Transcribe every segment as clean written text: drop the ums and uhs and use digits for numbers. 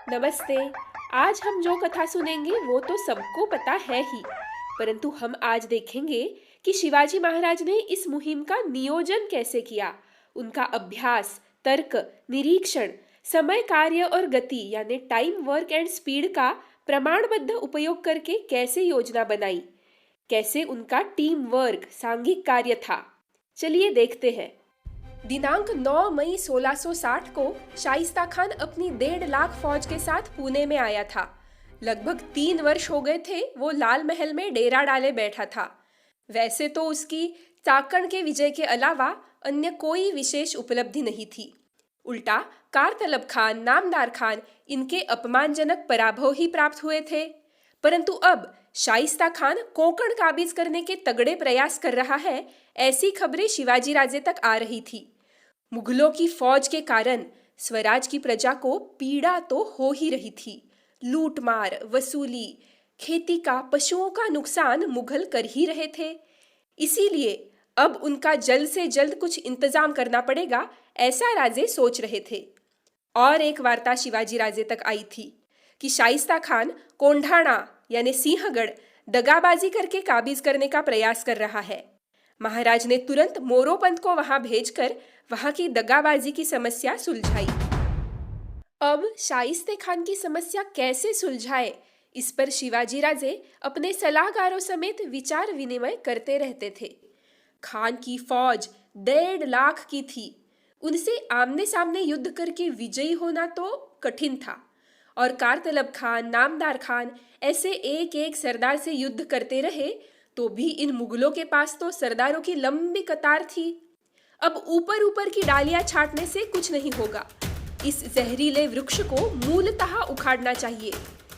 नमस्ते। आज हम जो कथा सुनेंगे वो तो सबको पता है ही, परंतु हम आज देखेंगे कि शिवाजी महाराज ने इस मुहिम का नियोजन कैसे किया। उनका अभ्यास, तर्क, निरीक्षण, समय, कार्य और गति यानी टाइम, वर्क एंड स्पीड का प्रमाणबद्ध उपयोग करके कैसे योजना बनाई, कैसे उनका टीम वर्क, सांघिक कार्य था। चलिए देखते हैं। दिनांक 9 मई 1660 को शाइस्ता खान अपनी 1.5 लाख फौज के साथ पुणे में आया था। लगभग 3 वर्ष हो गए थे वो लाल महल में डेरा डाले बैठा था। वैसे तो उसकी चाकण के विजय के अलावा अन्य कोई विशेष उपलब्धि नहीं थी। उल्टा कारतलब खान, नामदार खान इनके अपमानजनक पराभव ही प्राप्त हुए थे। परंतु अब शाइस्ता खान कोंकण काबीज करने के तगड़े प्रयास कर रहा है, ऐसी खबरें शिवाजी राजे तक आ रही थी। मुगलों की फौज के कारण स्वराज की प्रजा को पीड़ा तो हो ही रही थी। लूटमार, वसूली, खेती का, पशुओं का नुकसान मुगल कर ही रहे थे। इसीलिए अब उनका जल्द से जल्द कुछ इंतजाम करना पड़ेगा, ऐसा राजे सोच रहे थे। और एक वार्ता शिवाजी राजे तक आई थी कि शाइस्ता खान कोंढाणा यानी सिंहगढ़ दगाबाजी करके काबीज करने का प्रयास कर रहा है। महाराज ने तुरंत मोरोपंत को वहां भेजकर वहां की दगाबाजी की समस्या सुलझाई। अब शाइस्ते खान की समस्या कैसे सुलझाए, इस पर शिवाजी राजे अपने सलाहकारों समेत विचार विनिमय करते रहते थे। खान की फौज 1.5 लाख की थी। उनसे आमने सामने युद्ध करके विजयी होना तो कठिन था, और कारतलब खान, नामदार खान ऐसे एक एक सरदार से युद्ध करते रहे तो भी इन मुगलों के पास तो सरदारों की लंबी कतार थी। अब ऊपर ऊपर की डालियां छाटने से कुछ नहीं होगा। इस जहरीले वृक्ष को मूलतः उखाड़ना चाहिए।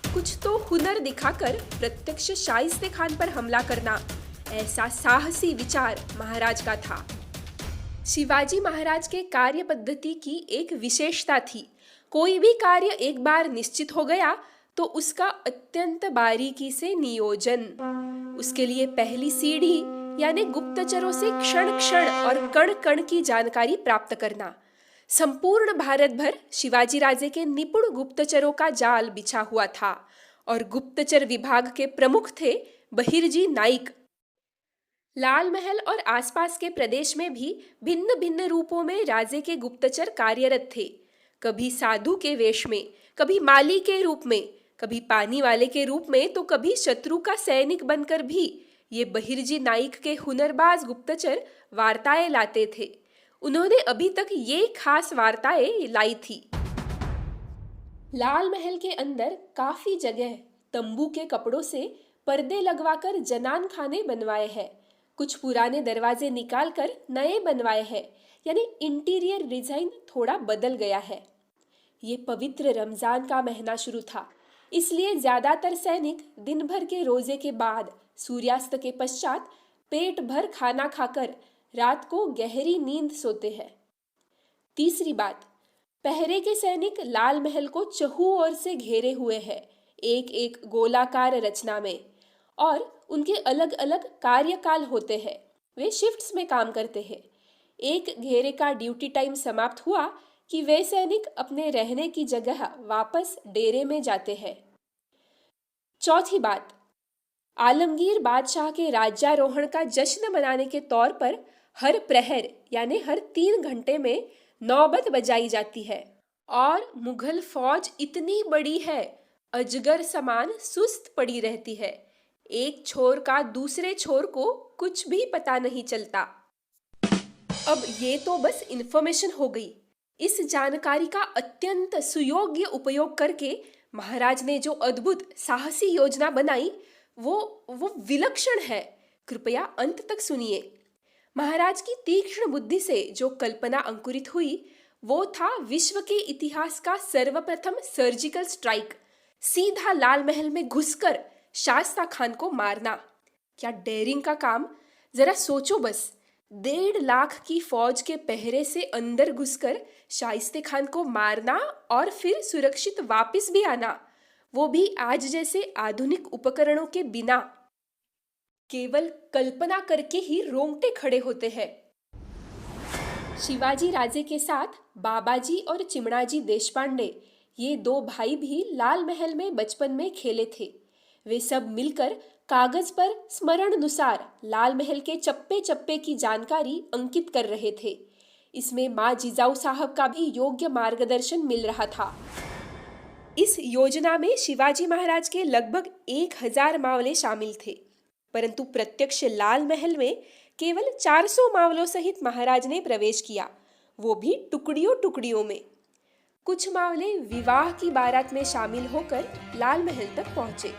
कुछ तो हुनर दिखाकर प्रत्यक्ष शाइस्ते खान पर हमला करना, ऐसा साहसी विचार महाराज का था। शिवाजी महाराज के कार्य पद्धति की एक विशेषता थी। कोई भी कार्य एक बार निश्चित हो गया तो उसका अत्यंत बारीकी से नियोजन। उसके लिए पहली सीढ़ी यानी गुप्तचरों से क्षण क्षण और कण कण की जानकारी प्राप्त करना। संपूर्ण भारत भर शिवाजी राजे के निपुण गुप्तचरों का जाल बिछा हुआ था, और गुप्तचर विभाग के प्रमुख थे बहिर्जी नाइक। लाल महल और आसपास के प्रदेश में भी भिन्न भिन्न रूपों में राजे के गुप्तचर कार्यरत थे। कभी साधु के वेश में, कभी माली के रूप में, कभी पानी वाले के रूप में, तो कभी शत्रु का सैनिक बनकर भी ये बहिर्जी नाइक के हुनरबाज गुप्तचर वार्ताएं लाते थे। उन्होंने अभी तक ये खास वार्ताएं लाई थी। लाल महल के अंदर काफी जगह तंबू के कपड़ों से पर्दे लगवाकर जनान खाने बनवाए हैं। कुछ पुराने दरवाजे निकालकर नए बनवाए हैं, यानी इंटीरियर डिजाइन थोड़ा बदल गया है। ये पवित्र रमजान का महीना शुरू था, इसलिए ज्यादातर सैनिक दिन भर के रोजे के बाद सूर्यास्त के पश्चात पेट भर खाना खाकर रात को गहरी नींद सोते हैं। तीसरी बात, पहरे के सैनिक लाल महल को चहु ओर से घेरे हुए हैं, एक एक गोलाकार रचना में, और उनके अलग अलग कार्यकाल होते हैं। वे शिफ्ट्स में काम करते हैं। एक घेरे का ड्यूटी टाइम समाप्त हुआ कि वे सैनिक अपने रहने की जगह वापस डेरे में जाते हैं। चौथी बात, आलमगीर बादशाह के राज्यारोहण का जश्न मनाने के तौर पर हर प्रहर यानी हर 3 घंटे में नौबत बजाई जाती है। और मुगल फौज इतनी बड़ी है, अजगर समान सुस्त पड़ी रहती है। एक छोर का दूसरे छोर को कुछ भी पता नहीं चलता। अब ये तो बस इंफॉर्मेशन हो गई। इस जानकारी का अत्यंत सुयोग्य उपयोग करके महाराज ने जो अद्भुत साहसी योजना बनाई वो विलक्षण है। कृपया अंत तक सुनिए। महाराज की तीक्ष्ण बुद्धि से जो कल्पना अंकुरित हुई वो था विश्व के इतिहास का सर्वप्रथम सर्जिकल स्ट्राइक। सीधा लाल महल में घुसकर शाइस्ता खान को मारना। क्या डेयरिंग का काम! जरा सोचो बस, 1.5 लाख की फौज के पहरे से अंदर घुसकर शाइस्ते खान को मारना और फिर सुरक्षित वापस भी आना, वो भी आज जैसे आधुनिक उपकरणों के बिना। केवल कल्पना करके ही रोंगटे खड़े होते हैं। शिवाजी राजे के साथ बाबाजी और चिमणाजी देशपांडे ये दो भाई भी लाल महल में बचपन में खेले थे। वे सब मिलकर कागज पर स्मरणानुसार लाल महल के चप्पे चप्पे की जानकारी अंकित कर रहे थे। इसमें माँ जिजाऊ साहब का भी योग्य मार्गदर्शन मिल रहा था। इस योजना में शिवाजी महाराज के लगभग 1000 मावले शामिल थे, परंतु प्रत्यक्ष लाल महल में केवल 400 मावलों सहित महाराज ने प्रवेश किया, वो भी टुकड़ियों टुकड़ियों में। कुछ मावले विवाह की बारात में शामिल होकर लाल महल तक पहुंचे,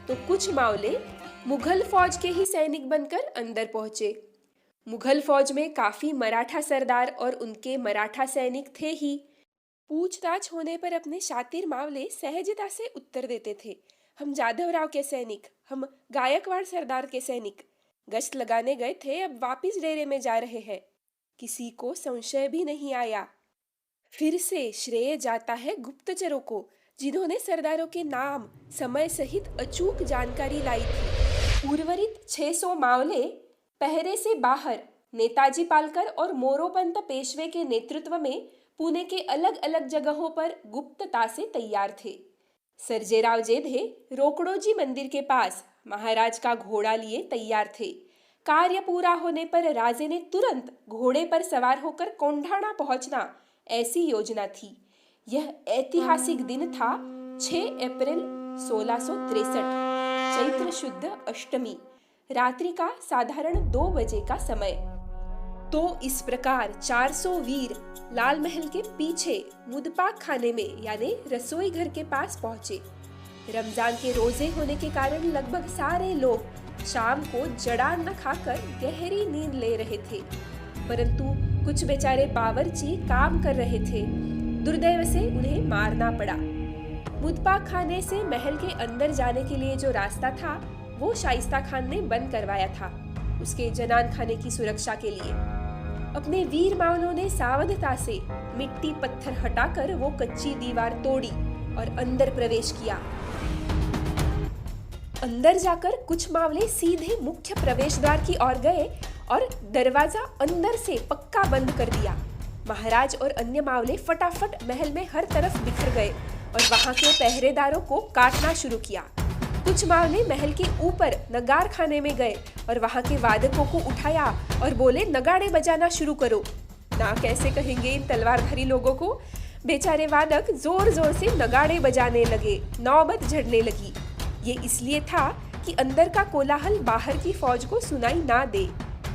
तो कुछ मावले मुगल फौज के ही सैनिक बनकर अंदर पहुंचे। मुगल फौज में काफी मराठा सरदार और उनके मराठा सैनिक थे ही। पूछताछ होने पर अपने शातिर मावले सहजता से उत्तर देते थे, हम जाधव राव के सैनिक, हम गायकवाड़ सरदार के सैनिक, गश्त लगाने गए थे, अब वापिस डेरे में जा रहे हैं। किसी को संशय भी नहीं आया। फिर से श्रेय जाता है गुप्तचरों को, जिन्होंने सरदारों के नाम समय सहित अचूक जानकारी लाई थी। उर्वरित 600 मावले पहरे से बाहर नेताजी पालकर और मोरोपंत पेशवे के नेतृत्व में पुणे के अलग अलग जगहों पर गुप्तता से तैयार थे। सर्जेराव जेधे रोकड़ोजी मंदिर के पास महाराज का घोड़ा लिए तैयार थे। कार्य पूरा होने पर राजे ने तुरंत घोड़े पर सवार होकर कोंढाणा पहुंचना, ऐसी योजना थी। यह ऐतिहासिक दिन था 6 अप्रैल 1663, चैत्र शुद्ध अष्टमी, रात्रि का साधारण 2 बजे का समय। तो इस प्रकार 400 वीर लाल महल के पीछे मुदपाक खाने में यानी रसोई घर के पास पहुंचे। रमजान के रोजे होने के कारण लगभग सारे लोग शाम को जड़ान न खाकर गहरी नींद ले रहे थे, परंतु कुछ बेचारे बावर्ची काम कर रहे थे। दुर्दैव से उन्हें मारना पड़ा। मुदपाक खाने से महल के अंदर जाने के लिए जो रास्ता था वो शाइस्ता खान ने बंद करवाया था, उसके जनान खाने की सुरक्षा के लिए। अपने वीर मावलों ने सावधता से मिट्टी पत्थर हटाकर वो कच्ची दीवार तोड़ी और अंदर प्रवेश किया। अंदर जाकर कुछ मावले सीधे मुख्य प्रवेश द्वार की ओर गए और दरवाजा अंदर से पक्का बंद कर दिया। महाराज और अन्य मावले फटाफट महल में हर तरफ बिखर गए और वहां के पहरेदारों को काटना शुरू किया। कुछ मावले महल के ऊपर नगार खाने में गए और वहां के वादकों को उठाया और बोले, नगाड़े बजाना शुरू करो। ना कैसे कहेंगे इन तलवारधारी लोगों को। बेचारे वादक जोर जोर से नगाड़े बजाने लगे, नौबत झड़ने लगी। ये इसलिए था कि अंदर का कोलाहल बाहर की फौज को सुनाई ना दे।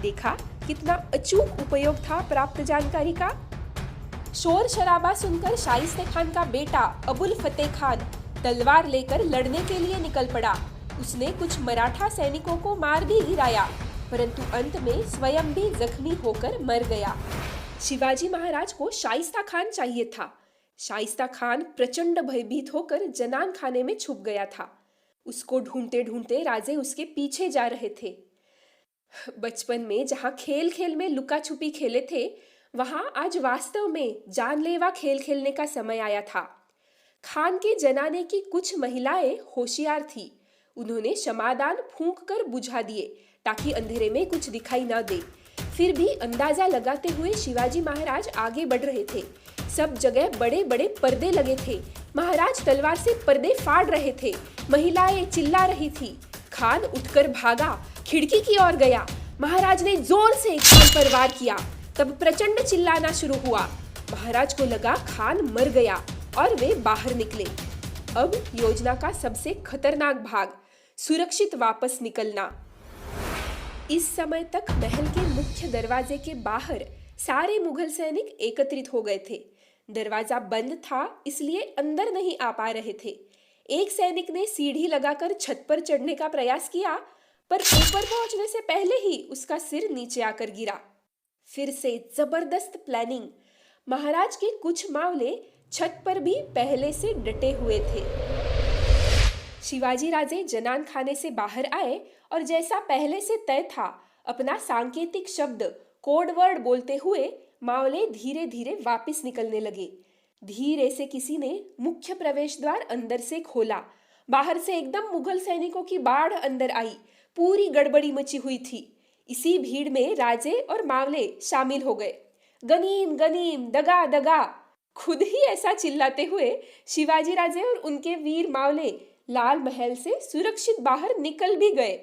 देखा कितना अचूक उपयोग था प्राप्त जानकारी का। शोर शराबा सुनकर शाइस्ते खान का बेटा अबुल फतेह खान तलवार लेकर लड़ने के लिए निकल पड़ा। उसने कुछ मराठा सैनिकों को मार भी गिराया, परंतु अंत में स्वयं भी जख्मी होकर मर गया। शिवाजी महाराज को शाइस्ता खान चाहिए था। शाइस्ता खान प्रचंड भयभीत होकर जनान खाने में छुप गया था। उसको ढूंढते ढूंढते राजे उसके पीछे जा रहे थे। बचपन में जहां खेल खेल में लुका छुपी खेले थे, वहां आज वास्तव में जानलेवा खेल खेलने का समय आया था। खान के जनाने की कुछ महिलाएं होशियार थी। उन्होंने शमादान फूंक कर बुझा दिए ताकि अंधेरे में कुछ दिखाई न दे। फिर भी अंदाजा लगाते हुए शिवाजी महाराज आगे बढ़ रहे थे। सब जगह बड़े बड़े पर्दे लगे थे। महाराज तलवार से पर्दे फाड़ रहे थे। महिलाएं चिल्ला रही थी। खान उठकर भागा, खिड़की की ओर गया। महाराज ने जोर से खान पर वार किया। तब प्रचंड चिल्लाना शुरू हुआ। महाराज को लगा खान मर गया और वे बाहर निकले। अब योजना का सबसे खतरनाक भाग, सुरक्षित वापस निकलना। इस समय तक महल के मुख्य दरवाजे के बाहर सारे मुगल सैनिक एकत्रित हो गए थे। दरवाजा बंद था, इसलिए अंदर नहीं आ पा रहे थे। एक सैनिक ने सीढ़ी लगाकर छत पर चढ़ने का प्रयास किया, पर ऊपर पहुंचने से पहले ही उसका सिर नीचे आकर गिरा। फिर से जबरदस्त प्लानिंग। महाराज के कुछ मावले छत पर भी पहले से डटे हुए थे। शिवाजी राजे जनान खाने से बाहर आए और जैसा पहले से तय था, अपना सांकेतिक शब्द कोड वर्ड बोलते हुए मावले धीरे धीरे वापस निकलने लगे। धीरे से किसी ने मुख्य प्रवेश द्वार अंदर से खोला। बाहर से एकदम मुगल सैनिकों की बाढ़ अंदर आई। पूरी गड़बड़ी मची हुई थी। इसी भीड़ में राजे और मावले शामिल हो गए। गनीम गनीम, दगा दगा, खुद ही ऐसा चिल्लाते हुए शिवाजी राजे और उनके वीर मावले लाल महल से सुरक्षित बाहर निकल भी गए।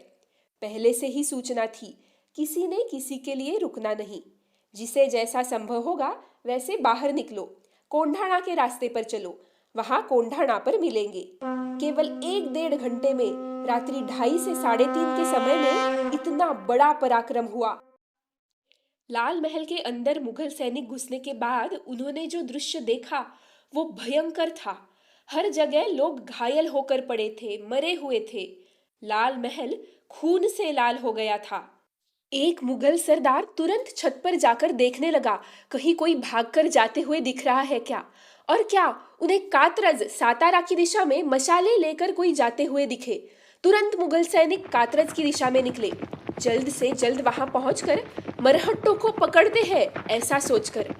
पहले से ही सूचना थी, किसी ने किसी के लिए रुकना नहीं। जिसे जैसा संभव होगा वैसे बाहर निकलो, कोंढाणा के रास्ते पर चलो, वहां कोंढाणा पर मिलेंगे। केवल 1-1.5 घंटे में रात्रि 2:30 से 3:30 के समय में इतना बड़ा पराक्रम हुआ। लाल महल के अंदर मुगल सैनिक घुसने के बाद उन्होंने जो दृश्य देखा वो भयंकर था। हर जगह लोग घायल होकर पड़े थे, मरे हुए थे। लाल महल खून से लाल हो गया था। एक मुगल सरदार तुरंत छत पर जाकर देखने लगा, कहीं कोई भागकर जाते हुए दिख रहा है क्या। और क्या उन्हें कातरज सातारा की दिशा में मशाले लेकर कोई जाते हुए दिखे। तुरंत मुगल सैनिक कातरज की दिशा में निकले, जल्द से जल्द वहां पहुंचकर मरहट्टों को पकड़ते हैं ऐसा सोचकर।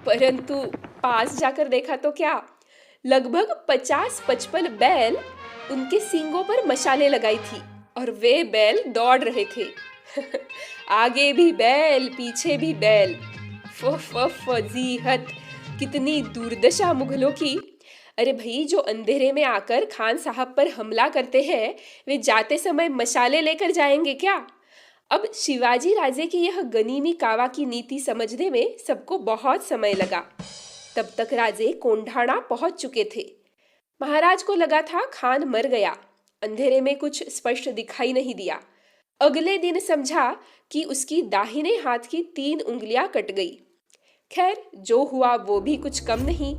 परंतु पास जाकर देखा तो क्या, लगभग 50-55 बैल उनके सींगों पर मशाले लगाई थी और वे बैल दौड़ रहे थे। आगे भी बैल, पीछे भी बैल। फजीहत, कितनी दुर्दशा मुगलों की। अरे भाई, जो अंधेरे में आकर खान साहब पर हमला करते हैं वे जाते समय मशाले लेकर जाएंगे क्या। अब शिवाजी राजे की यह गनीमी कावा की नीति समझने में सबको बहुत समय लगा। तब तक राजे कोंढाणा पहुंच चुके थे। महाराज को लगा था खान मर गया, अंधेरे में कुछ स्पष्ट दिखाई नहीं दिया। अगले दिन समझा कि उसकी दाहिने हाथ की 3 उंगलियां कट गई। खैर, जो हुआ वो भी कुछ कम नहीं।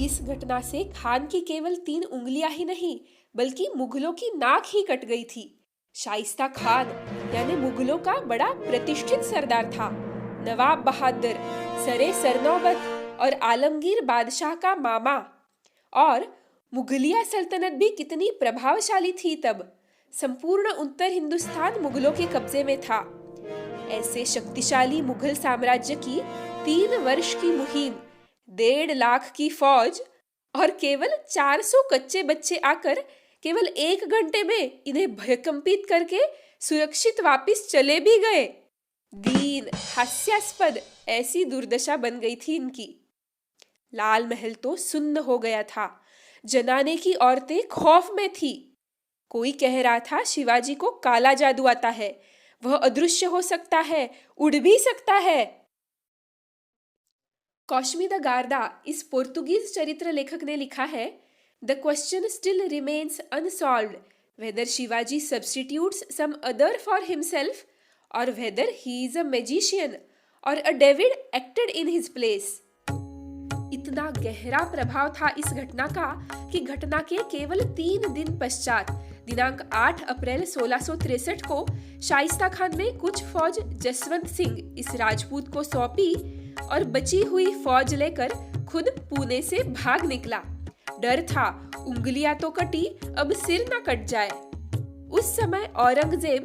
इस घटना से खान की केवल 3 उंगलियां ही नहीं बल्कि मुगलों की नाक ही कट गई थी। शाइस्ता खान यानी मुगलों का बड़ा प्रतिष्ठित सरदार था, नवाब बहादुर, सरे सरनौबत और आलमगीर बादशाह का मामा। और मुगलिया सल्तनत भी कितनी प्रभावशाली थी तब। संपूर्ण उत्तर हिंदुस्तान मुगलों के कब्जे में था। ऐसे शक्तिशाली मुगल साम्राज्य की 3 वर्ष की मुहिम, 1.5 लाख की फौज और केवल 400 कच्चे बच्चे आकर केवल 1 घंटे में इन्हें भयकंपित करके सुरक्षित वापस चले भी गए। दीन, हास्यास्पद ऐसी दुर्दशा बन गई थी इनकी। लाल महल तो सुन्न हो गया था। जनाने की औरतें खौफ में थी। कोई कह रहा था शिवाजी को काला जादू आता है, वह अदृश्य हो सकता है, उड़ भी सकता है। कौशमी द गार्दा इस पोर्तुगीज चरित्र लेखक ने लिखा है, the question still remains unsolved whether Shivaji substitutes some other for himself और whether he is a magician और अ डेविड एक्टेड इन हिज प्लेस। इतना गहरा प्रभाव था इस घटना का कि घटना के केवल 3 दिन पश्चात दिनांक 8 अप्रैल 1663 को शाइस्ता खान ने कुछ फौज जसवंत सिंह इस राजपूत को सौंपी और बची हुई फौज लेकर खुद पुणे से भाग निकला। डर था उंगलियां तो कटी, अब सिर न कट जाए। उस समय औरंगजेब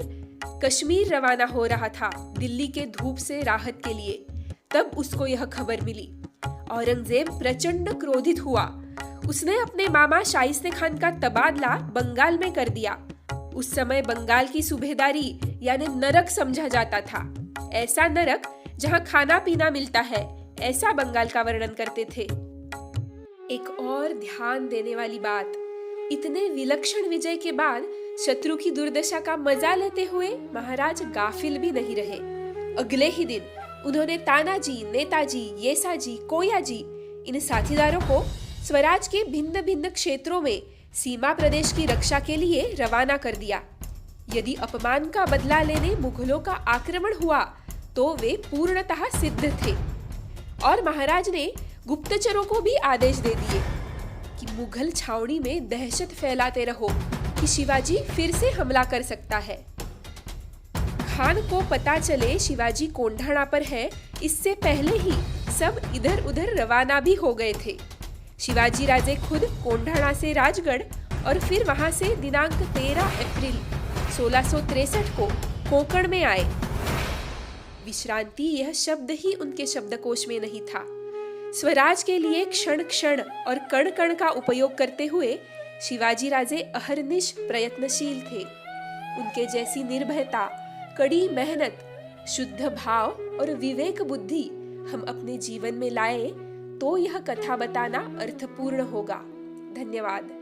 कश्मीर रवाना हो रहा था दिल्ली के धूप से राहत के लिए। तब उसको यह खबर मिली। औरंगजेब प्रचंड क्रोधित हुआ। उसने अपने मामा शाइस्ते खान का तबादला बंगाल में कर दिया। उस समय बंगाल की सूबेदारी यानी नरक समझा जाता था। ऐसा नरक जहां खाना पीना मिलता है, ऐसा बंगाल का वर्णन करते थे। एक और ध्यान देने वाली बात, इतने विलक्षण विजय के बाद शत्रु की दुर्दशा का मजा लेते हुए महाराज गाफिल भी नहीं रहे। अगले ही दिन उन्होंने तानाजी, नेताजी, येसाजी, कोयाजी इन साथीदारों को स्वराज के भिन्न भिन्न क्षेत्रों में सीमा प्रदेश की रक्षा के लिए रवाना कर दिया। यदि अपमान का बदला लेने मुगलों का आक्रमण हुआ तो वे पूर्णतः सिद्ध थे। और महाराज ने गुप्तचरों को भी आदेश दे दिए कि मुगल छावनी में दहशत फैलाते रहो कि शिवाजी फिर से हमला कर सकता है। खान को पता चले शिवाजी कोंढाणा पर है, इससे पहले ही सब इधर उधर रवाना भी हो गए थे। शिवाजी राजे खुद कोंढाणा से राजगढ़ और फिर वहां से दिनांक 13 अप्रैल 1663 को कोंकण में आए। विश्रांति यह शब्द ही उनके शब्दकोश में नहीं था। स्वराज के लिए क्षण क्षण और कण कण का उपयोग करते हुए शिवाजी राजे अहर्निश प्रयत्नशील थे। उनके जैसी निर्भयता, कड़ी मेहनत, शुद्ध भाव और विवेक बुद्धि हम अपने जीवन में लाए तो यह कथा बताना अर्थपूर्ण होगा। धन्यवाद।